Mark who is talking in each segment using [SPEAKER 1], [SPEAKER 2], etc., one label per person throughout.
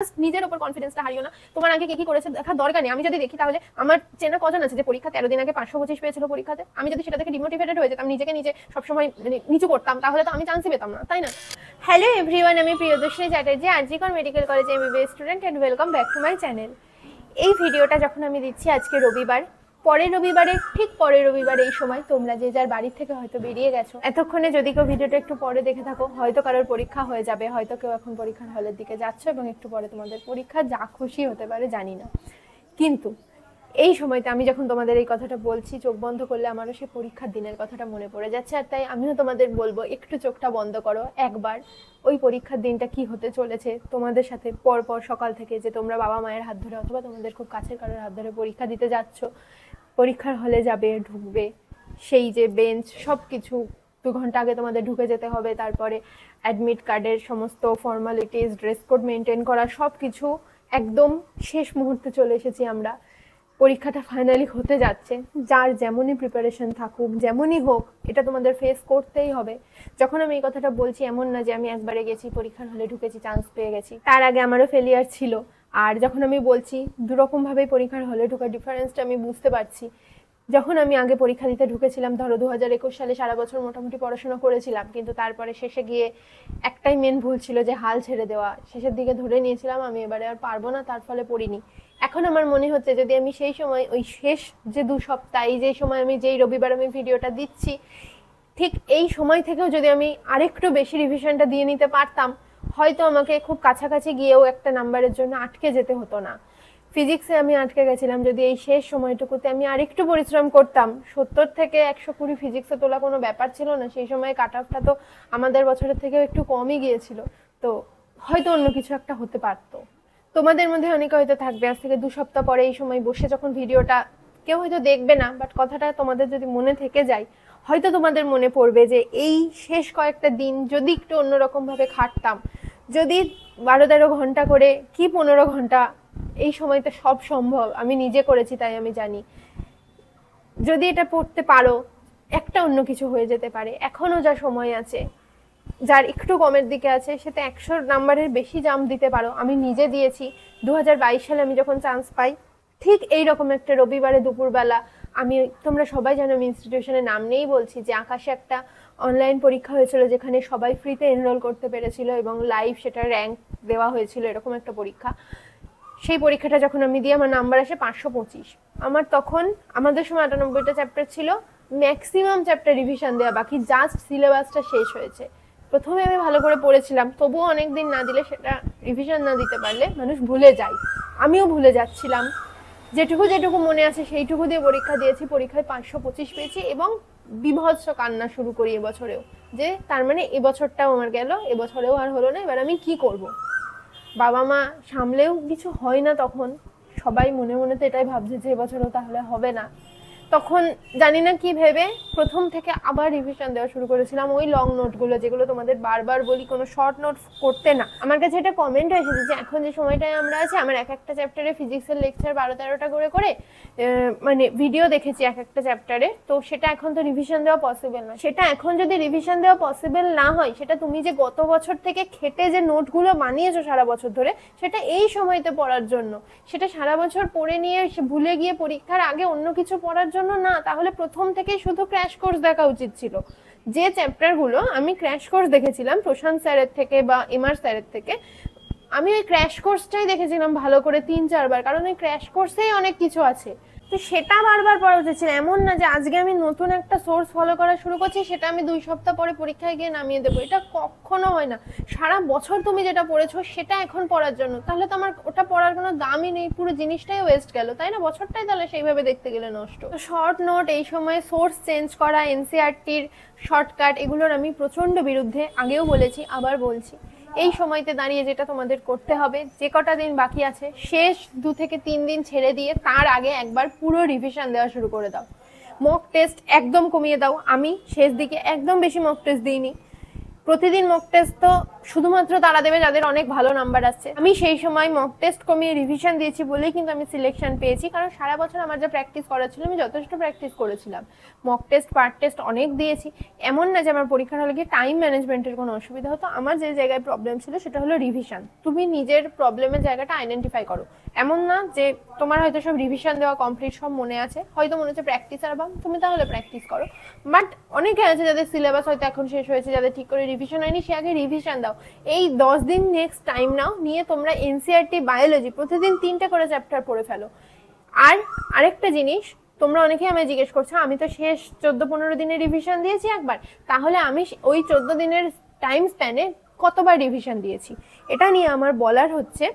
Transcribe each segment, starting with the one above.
[SPEAKER 1] নিজের উপর কনফিডেন্সটা হারিও না। তোমার আগে কি করেছে দেখা দরকার নেই। আমি যদি দেখি তাহলে আমার চেনা কজন আছে যে পরীক্ষা 13 দিন আগে 525 পেয়েছিল পরীক্ষাতে, আমি যদি সেটা থেকে ডিমোটিভেটেড হয়ে যেতাম, নিজেকে নিজে সবসময় নিচু করতাম, তাহলে তো আমি চান্সই পেতাম না, তাই না? হ্যালো এভরিওয়ান, আমি প্রিয়দর্শিনী চ্যাটার্জি, আরজিকর মেডিকেল কলেজে MBBS student, and welcome back to my channel. এই ভিডিওটা যখন আমি দিচ্ছি আজকে রবিবার, পরের রবিবারে ঠিক পরের রবিবারে এই সময় তোমরা যে যার বাড়ির থেকে হয়তো বেরিয়ে গেছো, এতক্ষণে যদি কেউ ভিডিওটা একটু পরে দেখে থাকো, হয়তো কারোর পরীক্ষা হয়ে যাবে, হয়তো কেউ এখন পরীক্ষার হলের দিকে যাচ্ছ এবং একটু পরে তোমাদের পরীক্ষা, যা খুশি হতে পারে জানি না। কিন্তু এই সময়তে আমি যখন তোমাদের এই কথাটা বলছি, চোখ বন্ধ করলে আমারও সে পরীক্ষার দিনের কথাটা মনে পড়ে যাচ্ছে। আর তাই আমিও তোমাদের বলবো একটু চোখটা বন্ধ করো একবার, ওই পরীক্ষার দিনটা কি হতে চলেছে তোমাদের সাথে পরপর সকাল থেকে, যে তোমরা বাবা মায়ের হাত ধরে অথবা তোমাদের খুব কাছের কারোর হাত ধরে পরীক্ষা দিতে যাচ্ছ, পরীক্ষার হলে যাবে, ঢুকবে, সেই যে বেঞ্চ সব কিছু 2 ঘন্টা আগে তোমাদের ঢুকে যেতে হবে, তারপরে অ্যাডমিট কার্ডের সমস্ত ফর্মালিটিস, ড্রেস কোড মেনটেন করা, সব কিছু একদম শেষ মুহূর্তে চলে এসেছি আমরা। পরীক্ষাটা ফাইনালি হতে যাচ্ছে, যার যেমনই প্রিপারেশন থাকুক, যেমনই হোক, এটা তোমাদের ফেস করতেই হবে। যখন আমি এই কথাটা বলছি, এমন না যে আমি একবারে গেছি পরীক্ষার হলে ঢুকেছি, চান্স পেয়ে গেছি, তার আগে আমারও ফেলিয়ার ছিল। আর যখন আমি বলছি দুরকমভাবেই পরীক্ষার হলে ঢোকার ডিফারেন্সটা আমি বুঝতে পারছি। যখন আমি আগে পরীক্ষা দিতে ঢুকেছিলাম, ধরো 2021 সালে সারা বছর মোটামুটি পড়াশোনা করেছিলাম, কিন্তু তারপরে শেষে গিয়ে একটাই মেন ভুল ছিল যে হাল ছেড়ে দেওয়া। শেষের দিকে ধরে নিয়েছিলাম আমি এবারে আর পারবো না, তার ফলে পড়িনি। এখন আমার মনে হচ্ছে যদি আমি সেই সময়, ওই শেষ যে 2 সপ্তাহ, যেই সময় আমি যেই রবিবার আমি ভিডিওটা দিচ্ছি, ঠিক এই সময় থেকেও যদি আমি আরেকটু বেশি রিভিশনটা দিয়ে নিতে পারতাম, হয়তো আমাকে খুব কাছাকাছি গিয়েও একটা নাম্বারের জন্য আটকে যেতে হতো না। ফিজিক্সে আমি আটকে গেছিলাম, যদি এই শেষ সময়টুকুতে আমি আরেকটু পরিশ্রম করতাম, 70 থেকে 120 ফিজিক্সে তোলা কোনো ব্যাপার ছিল না। সেই সময় কাট অফটা তো আমাদের বছরের থেকেও একটু কমই গিয়েছিল, তো হয়তো অন্য কিছু একটা হতে পারতো। তোমাদের মধ্যে অনেকে হয়তো থাকবে আজ থেকে 2 সপ্তাহ পরে এই সময় বসে যখন ভিডিওটা, কেউ হয়তো দেখবে না, বাট কথাটা তোমাদের যদি মনে থেকে যায়, হয়তো তোমাদের মনে পড়বে যে এই শেষ কয়েকটা দিন যদি একটু অন্যরকম ভাবে খাটতাম, যদি 12-13 ঘন্টা করে কি 15 ঘন্টা, এই সময়তে সব সম্ভব, আমি নিজে করেছি তাই আমি জানি, যদি এটা পড়তে পারো, একটা অন্য কিছু হয়ে যেতে পারে। এখনো যা সময় আছে, যার একটু কমের দিকে আছে, সেটা 100 নাম্বারের বেশি জাম্প দিতে পারো। আমি নিজে দিয়েছি 2022 সালে আমি যখন চান্স পাই, ঠিক এইরকম একটা রবিবারে দুপুরবেলা, আমি, তোমরা সবাই জানো আমি ইনস্টিটিউশনের নাম নেই বলছি, যে আকাশে একটা অনলাইন পরীক্ষা হয়েছিল যেখানে সবাই ফ্রিতে এনরোল করতে পেরেছিল এবং লাইভ সেটা র্যাঙ্ক দেওয়া হয়েছিল, এরকম একটা পরীক্ষা। সেই পরীক্ষাটা যখন আমি দিই, আমার নাম্বার আসে 525। আমার তখন, আমাদের সময় 98টা চ্যাপ্টার ছিল, ম্যাক্সিমাম চ্যাপ্টার রিভিশন দেওয়া বাকি, জাস্ট সিলেবাসটা শেষ হয়েছে। প্রথমে আমি ভালো করে পড়েছিলাম, তবুও অনেক দিন না দিলে, সেটা রিভিশন না দিতে পারলে মানুষ ভুলে যায়, আমিও ভুলে যাচ্ছিলাম। যেটুকু যেটুকু মনে আছে সেইটুকু দিয়ে পরীক্ষা দিয়েছি, পরীক্ষায় 525 পেয়েছি এবং বিভৎস কান্না শুরু করি এবছরেও, যে তার মানে এবছরটাও আমার গেল, এবছরেও আর হলো না, এবার আমি কি করব। বাবা মা সামলেও কিছু হয় না তখন, সবাই মনে মনে তো এটাই ভাবছে যে এবছরও তাহলে হবে না। তখন জানি না কি ভেবে প্রথম থেকে আবার রিভিশন দেওয়া শুরু করেছিলাম, ওই লং নোটগুলো, যেগুলো তোমাদের বারবার বলি কোনো শর্ট নোট করতে না। আমার কাছে এটা কমেন্ট এসেছে যে এখন যে সময়টায় আমরা আছি, আমার এক একটা চ্যাপ্টারে ফিজিক্সের লেকচার 12-13টা করে মানে ভিডিও দেখেছি এক একটা চ্যাপ্টারে, তো সেটা এখন তো রিভিশন দেওয়া পসিবল না। সেটা এখন যদি রিভিশন দেওয়া পসিবল না হয়, সেটা তুমি যে গত বছর থেকে খেটে যে নোটগুলো বানিয়েছো সারা বছর ধরে, সেটা এই সময়তে পড়ার জন্য, সেটা সারা বছর পড়ে নিয়ে ভুলে গিয়ে পরীক্ষার আগে অন্য কিছু পড়ার জন্য না। তাহলে প্রথম থেকে শুধু ক্র্যাশ কোর্স দেখা উচিত ছিল। যে চ্যাপ্টারগুলো আমি ক্র্যাশ কোর্স দেখেছিলাম প্রশান্ত স্যারের থেকে বা এমআর স্যারের থেকে, আমি ওই ক্র্যাশ কোর্সটাই দেখেছিলাম ভালো করে 3-4 বার, কারণ ওই ক্র্যাশ কোর্সেই অনেক কিছু আছে, তো সেটা বারবার পড়া উচিত ছিল। এমন না যে আজকে আমি নতুন একটা সোর্স ফলো করা শুরু করছি, সেটা আমি 2 সপ্তাহ পরে পরীক্ষায় গিয়ে নামিয়ে দেবো, এটা কখনো হয় না। সারা বছর তুমি যেটা পড়েছো সেটা এখন পড়ার জন্য, তাহলে তো আমার ওটা পড়ার কোনো দামই নেই, পুরো জিনিসটাই ওয়েস্ট গেল, তাই না? বছরটাই তাহলে সেইভাবে দেখতে গেলে নষ্ট। শর্ট নোট, এই সময় সোর্স চেঞ্জ করা, এনসিইআরটির শর্টকাট, এগুলোর আমি প্রচন্ড বিরুদ্ধে, আগেও বলেছি আবার বলছি। এই সময়তে দাঁড়িয়ে যেটা তোমাদের করতে হবে, যে কটা দিন বাকি আছে, শেষ 2 থেকে 3 দিন ছেড়ে দিয়ে তার আগে একবার পুরো রিভিশন দেওয়া শুরু করে দাও। মক টেস্ট একদম কমিয়ে দাও। আমি শেষ দিকে একদম বেশি মক টেস্ট দিইনি, প্রতিদিন মক টেস্ট তো শুধুমাত্র তারা দেবে যাদের অনেক ভালো নাম্বার আসছে। আমি সেই সময় মক টেস্ট কমিয়ে রিভিশন দিয়েছি বলেই কিন্তু আমি সিলেকশন পেয়েছি, কারণ সারা বছর আমার যা প্র্যাকটিস করা ছিল আমি যথেষ্ট প্র্যাকটিস করেছিলাম, মক টেস্ট পার্ট টেস্ট অনেক দিয়েছি। এমন না যে আমার পরীক্ষার হলে গিয়ে টাইম ম্যানেজমেন্টের কোনো অসুবিধা হতো। আমার যে জায়গায় প্রবলেম ছিল সেটা হলো রিভিশন। তুমি নিজের প্রবলেমের জায়গাটা আইডেন্টিফাই করো। এমন না যে তোমার হয়তো সব রিভিশন দেওয়া কমপ্লিট সব মনে আছে, হয়তো মনে হচ্ছে প্র্যাকটিস আর বাম, তুমি তাহলে প্র্যাকটিস করো। বাট অনেকে আছে যাদের সিলেবাস হয়তো এখন শেষ হয়েছে, যাদের ঠিক করে রিভিশন হয়নি, সে আগে রিভিশন দাও। এই 10 দিন নেক্সট টাইম নাও, নিয়ে তোমরা এনসিইআরটি বায়োলজি প্রতিদিন 3টে করে চ্যাপ্টার পড়ে ফেলো। আর আরেকটা জিনিস, তোমরা অনেকেই আমায় জিজ্ঞেস করছো আমি তো শেষ 14-15 দিনের রিভিশন দিয়েছি একবার, তাহলে আমি ওই 14 দিনের টাইম স্প্যানে কতবার রিভিশন দিয়েছি। এটা নিয়ে আমার বলার হচ্ছে,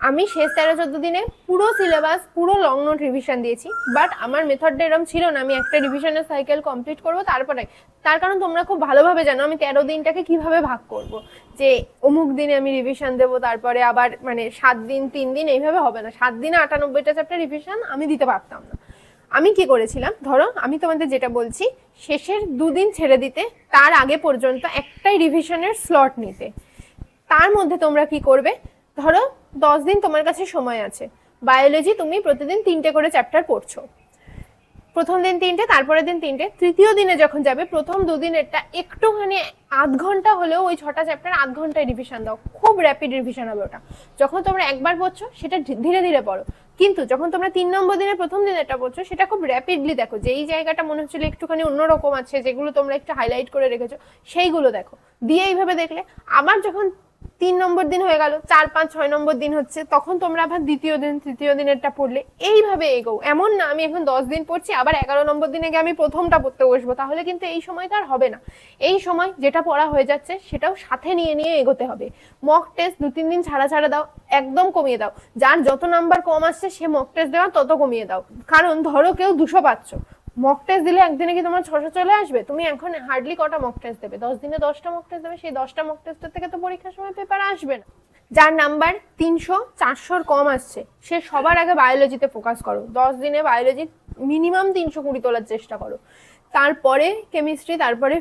[SPEAKER 1] আমি শেষ 13-14 দিনে পুরো সিলেবাস পুরো লং নোট রিভিশন দিয়েছি, বাট আমার মেথডটা এরকম ছিল না আমি একটা রিভিশনের সাইকেল কমপ্লিট করব তারপরে। তার কারণ তোমরা খুব ভালোভাবে জানো আমি 13 দিনটাকে কিভাবে ভাগ করব, যে অমুক দিনে আমি রিভিশন দেবো, তারপরে আবার মানে 7 দিন 3 দিন এইভাবে হবে না। 7 দিনে 98টা চ্যাপ্টার রিভিশন আমি দিতে পারতাম না। আমি কি করেছিলাম, ধরো আমি তোমাদের যেটা বলছি, শেষের 2 দিন ছেড়ে দিতে, তার আগে পর্যন্ত একটাই রিভিশনের স্লট নিতে। তার মধ্যে তোমরা কি করবে, ধরো 10 দিন তোমার কাছে সময় আছে, বায়োলজি তুমি প্রতিদিন 3টে করে চ্যাপ্টার পড়ছো, প্রথম দিন 3টে, তারপরের দিন 3টে, তৃতীয় দিনে যখন যাবে প্রথম 2 দিনেরটা একটুখানি আধ ঘন্টা হলেও ওই 6টা চ্যাপ্টার আধ ঘন্টায় রিভিশন দাও, খুব র্যাপিড রিভিশন হবে ওটা। যখন তোমরা একবার পড়ছো সেটা ধীরে ধীরে পড়ো, কিন্তু যখন তোমরা 3 নম্বর দিনের প্রথম দিনেরটা পড়ছো সেটা খুব র্যাপিডলি দেখো, যেই জায়গাটা মনে হচ্ছিল একটুখানি অন্যরকম আছে, যেগুলো তোমরা একটু হাইলাইট করে রেখেছো সেইগুলো দেখো, দিয়ে এইভাবে দেখলে আবার যখন 3 নম্বর দিন হয়ে গেল, 4, 5, 6 নম্বর দিন হচ্ছে, তখন তোমরা আবার দ্বিতীয় দিন তৃতীয় দিনেরটা পড়লে, এইভাবে এগো। এমন না আমি এখন 10 দিন পড়ছি আবার 11 নম্বর দিনে গিয়ে আমি প্রথমটা পড়তে বসবো, তাহলে কিন্তু এই সময়টা আর হবে না। এই সময় যেটা পড়া হয়ে যাচ্ছে সেটাও সাথে নিয়ে নিয়ে এগোতে হবে। মক টেস্ট 2-3 দিন ছাড়া ছাড়া দাও, একদম কমিয়ে দাও। যার যত নাম্বার কম আসছে সে মক টেস্ট দেওয়া তত কমিয়ে দাও। কারণ ধরো কেউ 200 পাচ্ছ, মক টেস্ট দিলে একদিনে কি তোমার 600 চলে আসবে? তুমি এখন হার্ডলি কটা মক টেস্ট দেবে? 10 দিনে 10টা মক টেস্ট দেবে, সেই 10টা মক টেস্টের থেকে তো পরীক্ষার সময় পেপার আসবে না। যার নাম্বার 300-400 কম আসছে সে সবার আগে বায়োলজিতে ফোকাস করো, 10 দিনে বায়োলজি মিনিমাম 320 তোলার চেষ্টা করো। তারপরে কেমিস্ট্রি, তারপরে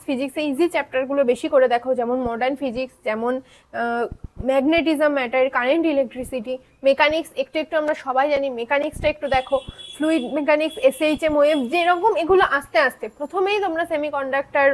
[SPEAKER 1] ফিজিক্সে ইজি চ্যাপ্টারগুলো বেশি করে দেখো, যেমন মডার্ন ফিজিক্স, যেমন magnetism, matter, current, electricity, mechanics একটু একটু আমরা সবাই জানি, মেকানিক্সটা একটু দেখো, ফ্লুইড মেকানিক্স, এসএইচএম, ওয়েভ, যেরকম এগুলো আস্তে আস্তে। প্রথমেই তোমরা সেমিকন্ডাক্টর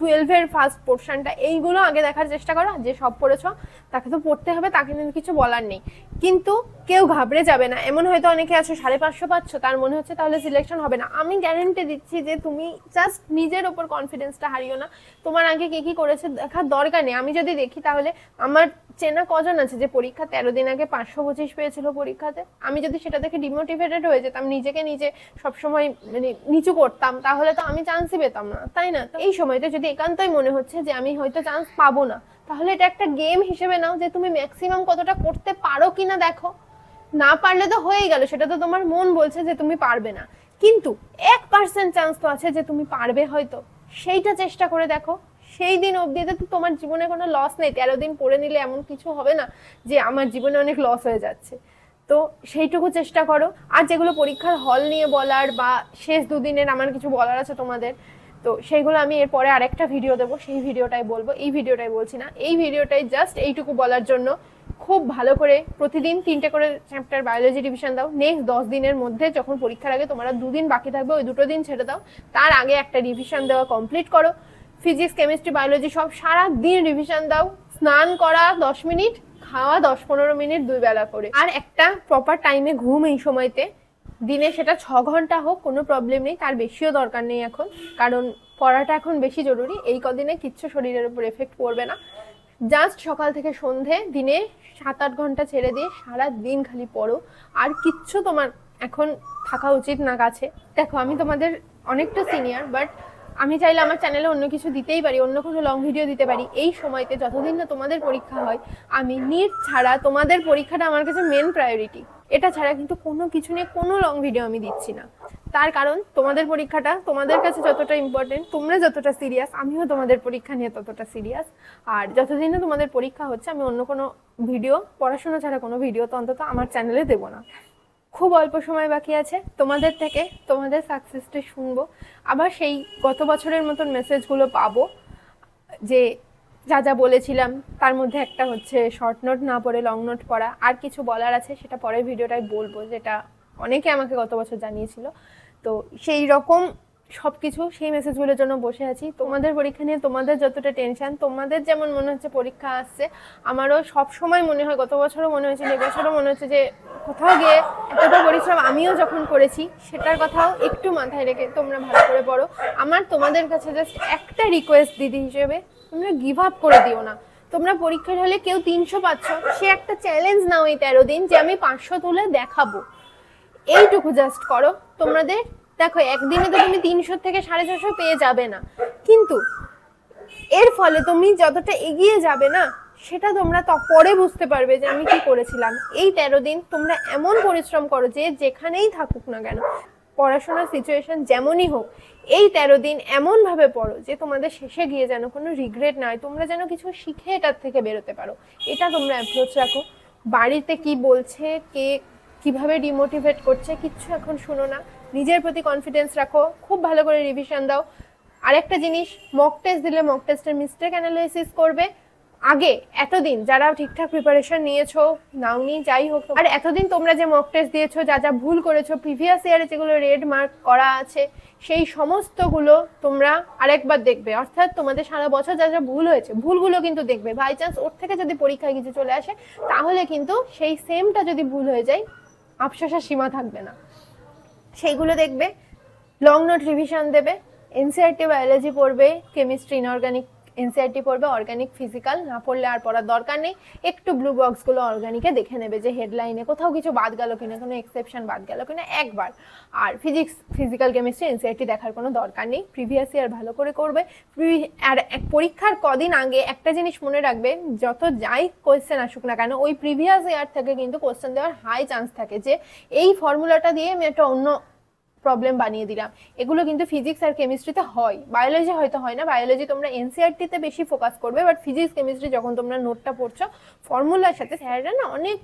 [SPEAKER 1] 12-এর ফার্স্ট পোর্শনটা এইগুলো আগে দেখার চেষ্টা করো। যে সব পড়েছ তাকে তো পড়তে হবে, তাকে নিয়ে কিছু বলার নেই, কিন্তু কেউ ঘাবড়ে যাবে না। এমন হয়তো অনেকে আছো 550 পাচ্ছ, তার মনে হচ্ছে তাহলে সিলেকশন হবে না। আমি গ্যারেন্টি দিচ্ছি যে তুমি জাস্ট নিজের ওপর কনফিডেন্সটা হারিও না। তোমার আগে কে কি করেছে দেখার দরকার নেই। আমি যদি দেখি তাহলে আমার চেনা কজন আছে যে পরীক্ষা 13 দিন আগে 525 পেয়েছিল পরীক্ষাতে, আমি যদি সেটা দেখে ডিমোটিভেটেড হয়ে যেতাম, নিজেকে নিজে সবসময় মানে নিচু করতাম, তাহলে তো আমি চান্সই পেতাম না, তাই না? তো এই সময়টা যদি একান্তই মনে হচ্ছে যে আমি হয়তো চান্স পাবো না, তাহলে এটা একটা গেম হিসেবে নাও, যে তুমি ম্যাক্সিমাম কতটা করতে পারো কিনা দেখো। না পারলে তো হয়েই গেল, সেটা তো তোমার মন বলছে যে তুমি পারবে না, কিন্তু 1% চান্স তো আছে যে তুমি পারবে হয়তো, সেইটা চেষ্টা করে দেখো। সেই দিন অবধি তো তোমার জীবনে কোনো লস নেই। 13 দিন পড়ে নিলে এমন কিছু হবে না যে আমার জীবনে অনেক লস হয়ে যাচ্ছে। তো সেইটুকু চেষ্টা করো। আর যেগুলো পরীক্ষার হল নিয়ে বলার বা শেষ 2 দিনের আমার কিছু বলার আছে তোমাদের, তো সেইগুলো আমি এরপরে আরেকটা ভিডিও দেবো, সেই ভিডিওটাই বলবো, এই ভিডিওটাই বলছি না। এই ভিডিওটাই জাস্ট এইটুকু বলার জন্য, খুব ভালো করে প্রতিদিন 3টে করে চ্যাপ্টার বায়োলজি রিভিশন দাও। নেক্সট 10 দিনের মধ্যে যখন পরীক্ষার আগে তোমার 2 দিন বাকি থাকবে, ওই 2টো দিন ছেড়ে দাও, তার আগে একটা রিভিশন দেওয়া কমপ্লিট করো। ফিজিক্স, কেমিস্ট্রি, বায়োলজি সব সারা দিন রিভিশন দাও। স্নান করা 10 মিনিট, খাওয়া 10-15 মিনিট 2 বেলা করে, আর একটা প্রপার টাইমে ঘুম। এই সময়তে দিনে সেটা 6 ঘন্টা হোক, কোনো প্রবলেম নেই, তার বেশিও দরকার নেই এখন, কারণ পড়াটা এখন বেশি জরুরি। এই কদিনে কিচ্ছু শরীরের উপর এফেক্ট পড়বে না। জাস্ট সকাল থেকে সন্ধে দিনে 7-8 ঘন্টা ছেড়ে দিয়ে সারা দিন খালি পড়ো, আর কিচ্ছু তোমার এখন থাকা উচিত না কাছে। দেখো আমি তোমাদের অনেকটা সিনিয়র, বাট আমি চাইলে আমার চ্যানেলে অন্য কিছু দিতেই পারি, অন্য কোনো লং ভিডিও দিতে পারি। এই সময়তে যতদিন না তোমাদের পরীক্ষা হয়, আমি নিট ছাড়া তোমাদের পরীক্ষাটা আমার কাছে মেন প্রায়োরিটি। এটা ছাড়া কিন্তু কোনো কিছু নিয়ে কোনো লং ভিডিও আমি দিচ্ছি না। তার কারণ তোমাদের পরীক্ষাটা তোমাদের কাছে যতটা ইম্পর্টেন্ট, তোমরা যতটা সিরিয়াস, আমিও তোমাদের পরীক্ষা নিয়ে ততটা সিরিয়াস। আর যতদিন না তোমাদের পরীক্ষা হচ্ছে, আমি অন্য কোনো ভিডিও, পড়াশোনা ছাড়া কোনো ভিডিও তো অন্তত আমার চ্যানেলে দেবো না। খুব অল্প সময় বাকি আছে, তোমাদের থেকে তোমাদের সাকসেসটা শুনবো, আবার সেই গত বছরের মতন মেসেজগুলো পাবো যে যা যা বলেছিলাম তার মধ্যে একটা হচ্ছে শর্ট নোট না পড়ে লং নোট পড়া। আর কিছু বলার আছে সেটা পরের ভিডিওটাই বলবো, যেটা অনেকে আমাকে গত বছর জানিয়েছিল। তো সেই রকম সব কিছু সেই মেসেজগুলোর জন্য বসে আছি। তোমাদের পরীক্ষা নিয়ে তোমাদের যতটা টেনশন, তোমাদের যেমন মনে হচ্ছে পরীক্ষা আসছে, আমারও সব সময় মনে হয়, গত বছরও মনে হয়েছিল, এবছরও মনে হচ্ছে যে কোথাও গিয়ে এতটা পরিশ্রম আমিও যখন করেছি সেটার কথাও একটু মাথায় রেখে তোমরা ভালো করে পড়ো। আমার তোমাদের কাছে জাস্ট একটা রিকোয়েস্ট দিদি হিসেবে, তোমরা গিভ আপ করে দিও না। তোমরা পরীক্ষার হলে কেউ 300 পাচ্ছ, সে একটা চ্যালেঞ্জ নাও এই 13 দিন যে আমি 500 তুলে দেখাবো। এইটুকু জাস্ট করো। তোমাদের দেখো একদিনে তো তুমি 300 থেকে 450 পেয়ে যাবে না, কিন্তু এর ফলে তুমি যতটা এগিয়ে যাবে না সেটা তোমরা পরে বুঝতে পারবে যে আমি কি করেছিলাম। এই 13 দিন তোমরা এমন পরিশ্রম করো যে যেখানেই থাকুক না কেন, পড়াশোনার সিচুয়েশন যেমনই হোক, এই 13 দিন এমন ভাবে পড়ো যে তোমাদের শেষে গিয়ে যেন কোনো রিগ্রেট না হয়, তোমরা যেন কিছু শিখে এটার থেকে বেরোতে পারো। এটা তোমরা অ্যাপ্রোচ রাখো। বাড়িতে কি বলছে, কে কিভাবে ডিমোটিভেট করছে, কিচ্ছু এখন শুনো না। নিজের প্রতি কনফিডেন্স রাখো, খুব ভালো করে রিভিশন দাও। আরেকটা জিনিস, মক টেস্ট দিলে মক টেস্টের মিস্টেক অ্যানালাইসিস করবে। আগে এতদিন যারা ঠিকঠাক প্রিপারেশন নিয়েছো, নাওনি যাই হোক, আর এতদিন তোমরা যে মক টেস্ট দিয়েছো, যা যা ভুল করেছো, প্রিভিয়াস ইয়ারে যেগুলো রেড মার্ক করা আছে, সেই সমস্তগুলো তোমরা আরেকবার দেখবে। অর্থাৎ তোমাদের সারা বছর যা যা ভুল হয়েছে, ভুলগুলো কিন্তু দেখবে। বাই চান্স ওর থেকে যদি পরীক্ষায় কিছু চলে আসে, তাহলে কিন্তু সেই সেমটা যদি ভুল হয়ে যায়, আফসোসের সীমা থাকবে না। সেইগুলো দেখবে, লং নোট রিভিশন দেবে, এনসিআরটি বায়োলজি পড়বে, কেমিস্ট্রি ইনঅর্গানিক এনসিআরটি পড়বে, অর্গানিক ফিজিক্যাল না পড়লে আর পড়ার দরকার নেই। একটু ব্লু বক্সগুলো অর্গানিকে দেখে নেবে যে হেডলাইনে কোথাও কিছু বাদ গেল কিনা, কোনো এক্সেপশন বাদ গেল কিনা একবার। আর ফিজিক্স, ফিজিক্যাল, কেমিস্ট্রি, এনসিআরটি দেখার কোনো দরকার নেই। প্রিভিয়াস ইয়ার ভালো করে করবে। আর পরীক্ষার কদিন আগে একটা জিনিস মনে রাখবে, যত যাই কোয়েশ্চেন আসুক না কেন, ওই প্রিভিয়াস ইয়ার থেকে কিন্তু কোয়েশ্চেন দেওয়ার হাই চান্স থাকে যে এই ফর্মুলাটা দিয়ে আমি একটা অন্য প্রবলেম বানিয়ে দিলাম। এগুলো কিন্তু ফিজিক্স আর কেমিস্ট্রিতে হয়, বায়োলজি হয়তো হয় না। বায়োলজি তোমরা এনসিআরটিতে বেশি ফোকাস করবে, বাট ফিজিক্স কেমিস্ট্রি যখন তোমরা নোটটা পড়ছো, ফর্মুলার সাথে স্যাররা না অনেক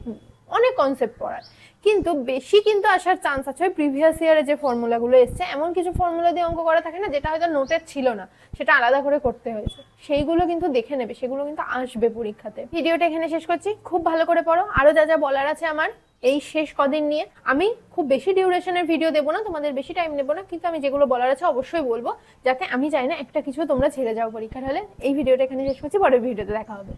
[SPEAKER 1] অনেক কনসেপ্ট পড়ার, কিন্তু বেশি কিন্তু আসার চান্স আছে ওই প্রিভিয়াস ইয়ারে যে ফর্মুলাগুলো এসছে। এমন কিছু ফর্মুলা দিয়ে অঙ্ক করা থাকে না যেটা হয়তো নোটের ছিল না, সেটা আলাদা করে করতে হয়েছে, সেইগুলো কিন্তু দেখে নেবে, সেগুলো কিন্তু আসবে পরীক্ষাতে। ভিডিওটা এখানে শেষ করছি, খুব ভালো করে পড়ো। আরো যা যা বলার আছে আমার এই শেষ কদিন নিয়ে, আমি খুব বেশি ডিউরেশনের ভিডিও দেবো না, তোমাদের বেশি টাইম নেবো না, কিন্তু আমি যেগুলো বলার আছে অবশ্যই বলবো, যাতে আমি চাই না একটা কিছু তোমরা ছেড়ে যাও পরীক্ষার হলে। এই ভিডিওটা এখানে শেষ করছি, পরের ভিডিওতে দেখা হবে।